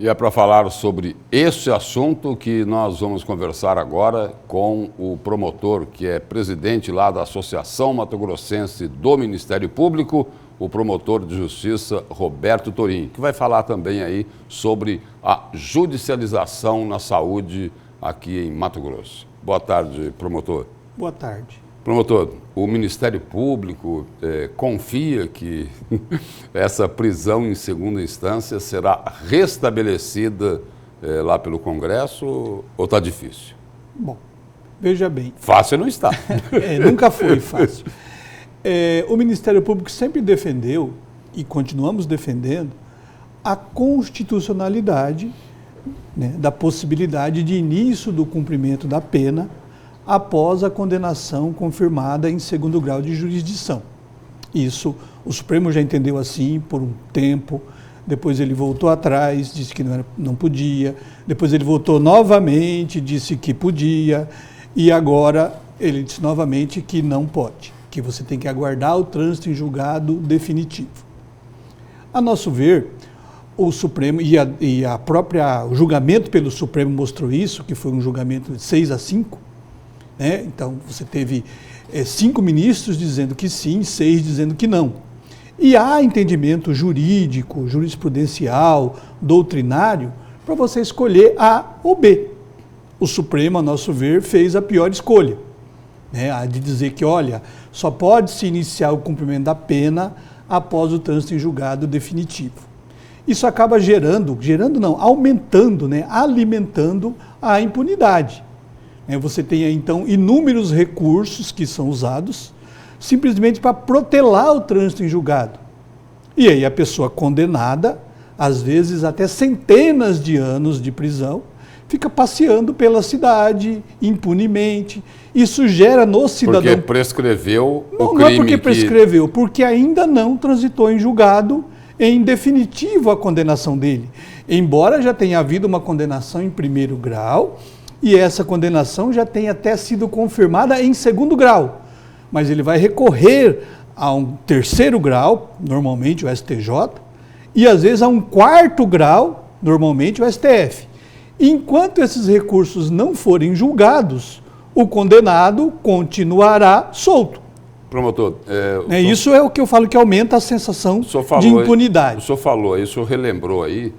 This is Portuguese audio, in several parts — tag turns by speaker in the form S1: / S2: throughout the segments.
S1: E é para falar sobre esse assunto que nós vamos conversar agora com o promotor, que é presidente lá da Associação Mato Grossense do Ministério Público, o promotor de justiça Roberto Torim, que vai falar também aí sobre a judicialização na saúde aqui em Mato Grosso. Boa tarde, promotor.
S2: Boa tarde.
S1: Promotor, o Ministério Público confia que essa prisão em segunda instância será restabelecida lá pelo Congresso ou está difícil?
S2: Bom, veja bem.
S1: Fácil não está.
S2: Nunca foi fácil. O Ministério Público sempre defendeu, e continuamos defendendo, a constitucionalidade, né, da possibilidade de início do cumprimento da pena após a condenação confirmada em segundo grau de jurisdição. Isso, o Supremo já entendeu assim por um tempo, depois ele voltou atrás, disse que não podia, depois ele voltou novamente, disse que podia, e agora ele disse novamente que não pode, que você tem que aguardar o trânsito em julgado definitivo. A nosso ver, o Supremo o julgamento pelo Supremo mostrou isso, que foi um julgamento de 6-5, né? Então, você teve 5 ministros dizendo que sim, 6 dizendo que não. E há entendimento jurídico, jurisprudencial, doutrinário, para você escolher A ou B. O Supremo, a nosso ver, fez a pior escolha, né? A de dizer que, olha, só pode se iniciar o cumprimento da pena após o trânsito em julgado definitivo. Isso acaba aumentando, né? Alimentando a impunidade. Você tem aí, então, inúmeros recursos que são usados simplesmente para protelar o trânsito em julgado. E aí a pessoa condenada, às vezes até centenas de anos de prisão, fica passeando pela cidade impunemente. Isso gera no cidadão...
S1: Porque prescreveu o crime.
S2: Não é porque prescreveu, porque ainda não transitou em julgado em definitivo a condenação dele. Embora já tenha havido uma condenação em primeiro grau, e essa condenação já tem até sido confirmada em segundo grau. Mas ele vai recorrer a um terceiro grau, normalmente o STJ, e às vezes a um quarto grau, normalmente o STF. Enquanto esses recursos não forem julgados, o condenado continuará solto.
S1: Promotor...
S2: Isso é o que eu falo que aumenta a sensação de impunidade.
S1: O senhor falou, isso relembrou aí,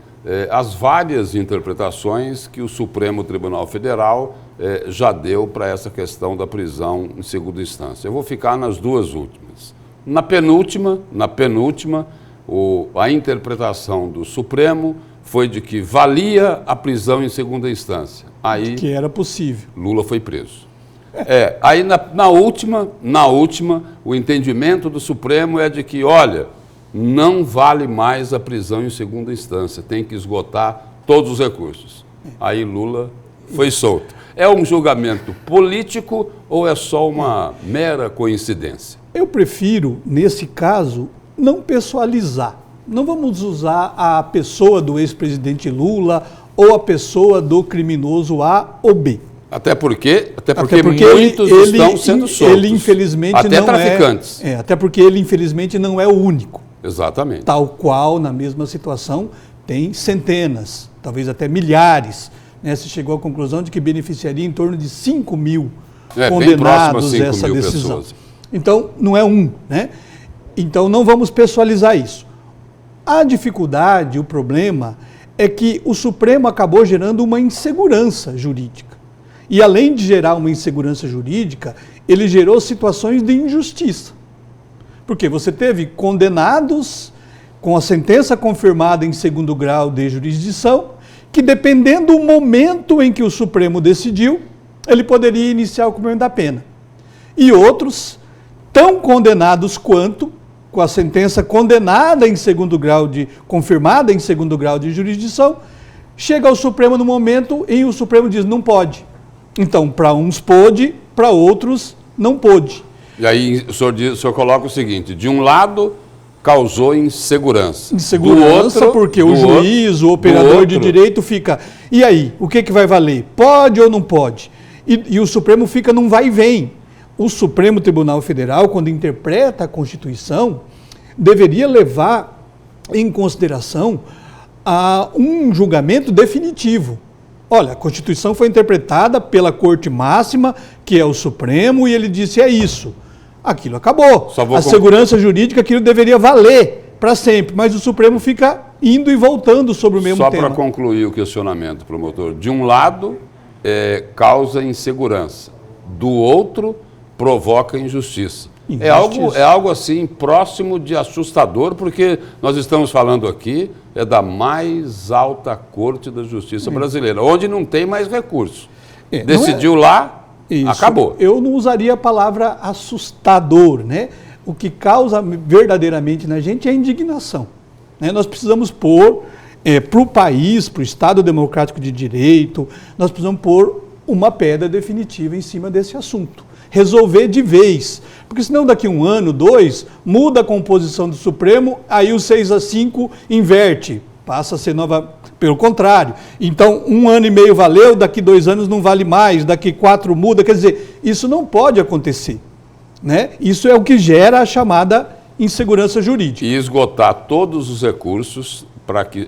S1: as várias interpretações que o Supremo Tribunal Federal já deu para essa questão da prisão em segunda instância. Eu vou ficar nas duas últimas. Na penúltima, a interpretação do Supremo foi de que valia a prisão em segunda instância. Aí,
S2: que era possível.
S1: Lula foi preso. Aí na última, o entendimento do Supremo é de que, olha, não vale mais a prisão em segunda instância, tem que esgotar todos os recursos. Aí Lula foi solto. É um julgamento político ou é só uma mera coincidência?
S2: Eu prefiro, nesse caso, não pessoalizar. Não vamos usar a pessoa do ex-presidente Lula ou a pessoa do criminoso A ou B.
S1: Até porque muitos estão sendo soltos.
S2: Ele, infelizmente,
S1: até traficantes.
S2: Até porque ele, infelizmente, não é o único.
S1: Exatamente.
S2: Tal qual, na mesma situação, tem centenas, talvez até milhares. Se chegou à conclusão de que beneficiaria em torno de 5 mil condenados essa decisão. Pessoas. Então, não é um, né? Então, não vamos pessoalizar isso. A dificuldade, o problema, é que o Supremo acabou gerando uma insegurança jurídica. E, além de gerar uma insegurança jurídica, ele gerou situações de injustiça. Porque você teve condenados com a sentença confirmada em segundo grau de jurisdição, que dependendo do momento em que o Supremo decidiu, ele poderia iniciar o cumprimento da pena. E outros, tão condenados quanto, com a sentença condenada em segundo grau confirmada em segundo grau de jurisdição, chega ao Supremo no momento em que o Supremo diz não pode. Então, para uns pôde, para outros não pôde.
S1: E aí o senhor coloca o seguinte, de um lado causou insegurança.
S2: Insegurança porque o juiz, o operador de direito fica, e aí, o que vai valer? Pode ou não pode? E o Supremo fica num vai e vem. O Supremo Tribunal Federal, quando interpreta a Constituição, deveria levar em consideração um julgamento definitivo. Olha, a Constituição foi interpretada pela Corte Máxima, que é o Supremo, e ele disse, é isso. Aquilo acabou. A segurança jurídica, aquilo deveria valer para sempre, mas o Supremo fica indo e voltando sobre o mesmo tema.
S1: Só para concluir o questionamento, promotor, de um lado, causa insegurança, do outro, provoca injustiça. É algo assim próximo de assustador, porque nós estamos falando aqui da mais alta corte da justiça brasileira, onde não tem mais recurso. Decidiu lá, acabou.
S2: Eu não usaria a palavra assustador, né? O que causa verdadeiramente na gente é a indignação, né? Nós precisamos pôr para o país, para o Estado Democrático de Direito, nós precisamos pôr uma pedra definitiva em cima desse assunto. Resolver de vez, porque senão daqui 1 ano, 2, muda a composição do Supremo, aí o 6-5 inverte, passa a ser nova, pelo contrário. Então, 1 ano e meio valeu, daqui 2 anos não vale mais, daqui 4 muda, quer dizer, isso não pode acontecer, né? Isso é o que gera a chamada insegurança jurídica.
S1: E esgotar todos os recursos para que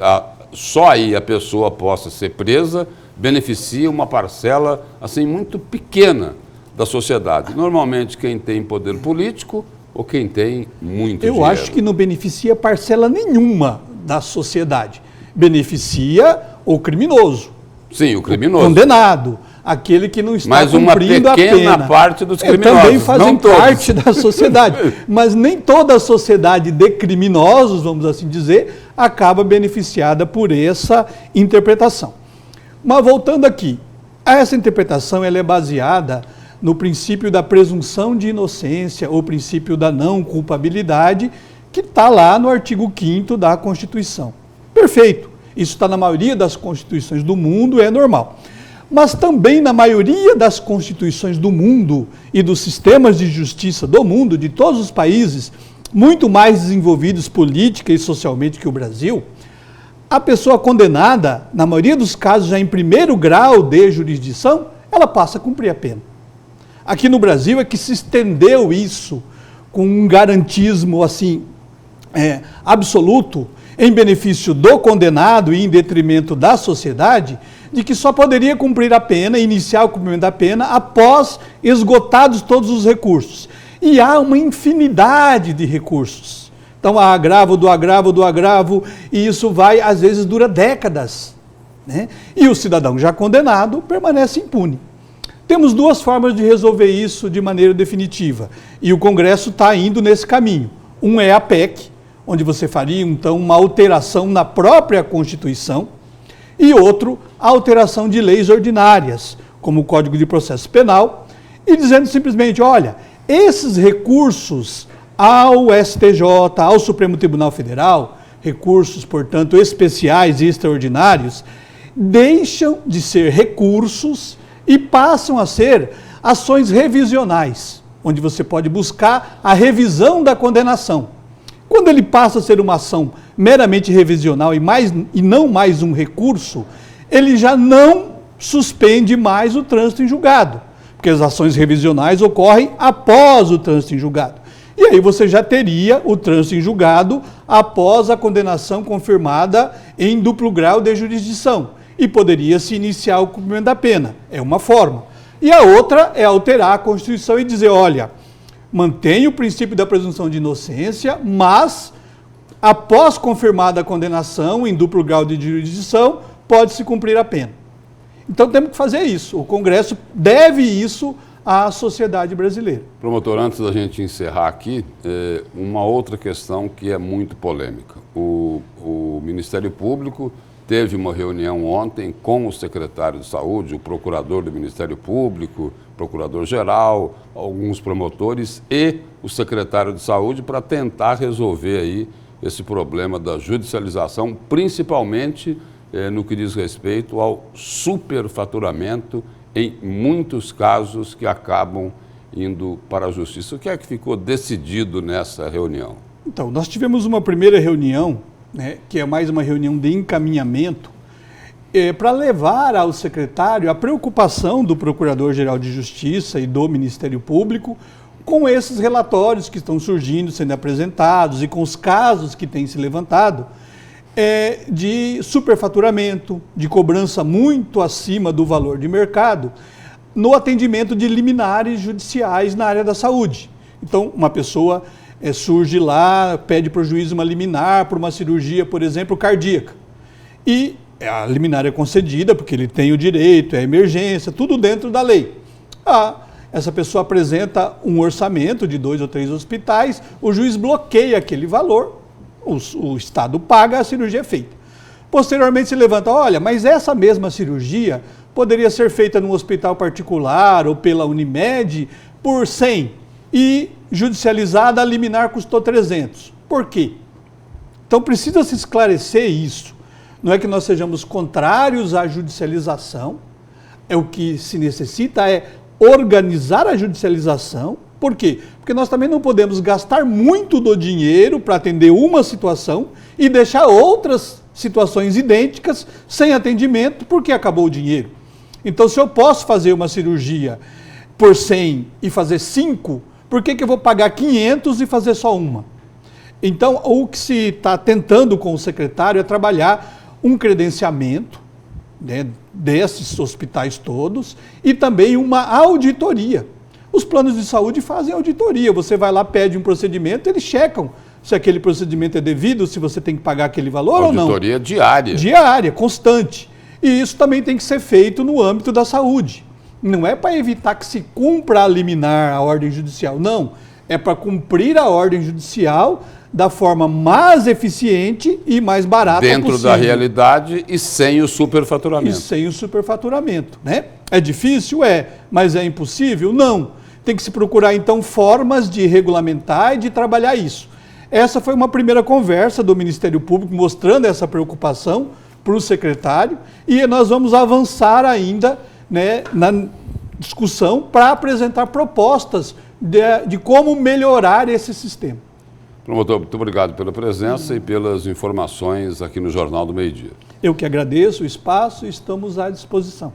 S1: só aí a pessoa possa ser presa, beneficia uma parcela assim muito pequena da sociedade. Normalmente quem tem poder político ou quem tem muito dinheiro.
S2: Eu acho que não beneficia parcela nenhuma da sociedade. Beneficia o criminoso.
S1: Sim, o criminoso.
S2: O condenado. Aquele que não está cumprindo a pena.
S1: Mas uma pequena parte dos criminosos.
S2: Também fazem parte da sociedade. Mas nem toda a sociedade de criminosos, vamos assim dizer, acaba beneficiada por essa interpretação. Mas voltando aqui, essa interpretação ela é baseada no princípio da presunção de inocência, ou princípio da não culpabilidade, que está lá no artigo 5º da Constituição. Perfeito. Isso está na maioria das constituições do mundo, é normal. Mas também na maioria das constituições do mundo e dos sistemas de justiça do mundo, de todos os países, muito mais desenvolvidos política e socialmente que o Brasil, a pessoa condenada, na maioria dos casos já em 1º grau de jurisdição, ela passa a cumprir a pena. Aqui no Brasil é que se estendeu isso com um garantismo assim, absoluto, em benefício do condenado e em detrimento da sociedade, de que só poderia cumprir a pena, iniciar o cumprimento da pena, após esgotados todos os recursos. E há uma infinidade de recursos. Então, há agravo do agravo do agravo, e isso vai, às vezes, dura décadas, né? E o cidadão já condenado permanece impune. Temos 2 formas de resolver isso de maneira definitiva, e o Congresso está indo nesse caminho. Um é a PEC, onde você faria, então, uma alteração na própria Constituição, e outro, a alteração de leis ordinárias, como o Código de Processo Penal, e dizendo simplesmente, olha, esses recursos ao STJ, ao Supremo Tribunal Federal, recursos, portanto, especiais e extraordinários, deixam de ser recursos e passam a ser ações revisionais, onde você pode buscar a revisão da condenação. Quando ele passa a ser uma ação meramente revisional e não mais um recurso, ele já não suspende mais o trânsito em julgado, porque as ações revisionais ocorrem após o trânsito em julgado. E aí você já teria o trânsito em julgado após a condenação confirmada em duplo grau de jurisdição. E poderia se iniciar o cumprimento da pena. É uma forma. E a outra é alterar a Constituição e dizer, olha, mantém o princípio da presunção de inocência, mas, após confirmada a condenação em duplo grau de jurisdição, pode-se cumprir a pena. Então temos que fazer isso. O Congresso deve isso à sociedade brasileira.
S1: Promotor, antes da gente encerrar aqui, uma outra questão que é muito polêmica. O Ministério Público teve uma reunião ontem com o secretário de Saúde, o procurador do Ministério Público, procurador-geral, alguns promotores e o secretário de Saúde para tentar resolver aí esse problema da judicialização, principalmente no que diz respeito ao superfaturamento em muitos casos que acabam indo para a Justiça. O que é que ficou decidido nessa reunião?
S2: Então, nós tivemos uma primeira reunião, né, que é mais uma reunião de encaminhamento, para levar ao secretário a preocupação do Procurador-Geral de Justiça e do Ministério Público com esses relatórios que estão surgindo, sendo apresentados e com os casos que têm se levantado, de superfaturamento, de cobrança muito acima do valor de mercado, no atendimento de liminares judiciais na área da saúde. Então, uma pessoa surge lá, pede para o juiz uma liminar por uma cirurgia, por exemplo, cardíaca. E a liminar é concedida porque ele tem o direito, é emergência, tudo dentro da lei. Essa pessoa apresenta um orçamento de 2 ou 3 hospitais, o juiz bloqueia aquele valor, o Estado paga, a cirurgia é feita. Posteriormente se levanta, olha, mas essa mesma cirurgia poderia ser feita num hospital particular ou pela Unimed por 100 e judicializada, a liminar custou 300. Por quê? Então precisa se esclarecer isso. Não é que nós sejamos contrários à judicialização, o que se necessita é organizar a judicialização. Por quê? Porque nós também não podemos gastar muito do dinheiro para atender uma situação e deixar outras situações idênticas sem atendimento porque acabou o dinheiro. Então, se eu posso fazer uma cirurgia por 100 e fazer 5, por que eu vou pagar 500 e fazer só uma? Então, o que se está tentando com o secretário é trabalhar um credenciamento, né, desses hospitais todos e também uma auditoria. Os planos de saúde fazem auditoria. Você vai lá, pede um procedimento, eles checam se aquele procedimento é devido, se você tem que pagar aquele valor ou não.
S1: Auditoria diária.
S2: Diária, constante. E isso também tem que ser feito no âmbito da saúde. Não é para evitar que se cumpra a liminar, a ordem judicial. Não. É para cumprir a ordem judicial da forma mais eficiente e mais barata
S1: possível. Dentro da realidade e sem o superfaturamento.
S2: E sem o superfaturamento, né? É difícil? É. Mas é impossível? Não. Tem que se procurar, então, formas de regulamentar e de trabalhar isso. Essa foi uma primeira conversa do Ministério Público mostrando essa preocupação para o secretário e nós vamos avançar ainda, né, na discussão para apresentar propostas de como melhorar esse sistema.
S1: Promotor, muito obrigado pela presença e pelas informações aqui no Jornal do Meio-Dia.
S2: Eu que agradeço o espaço e estamos à disposição.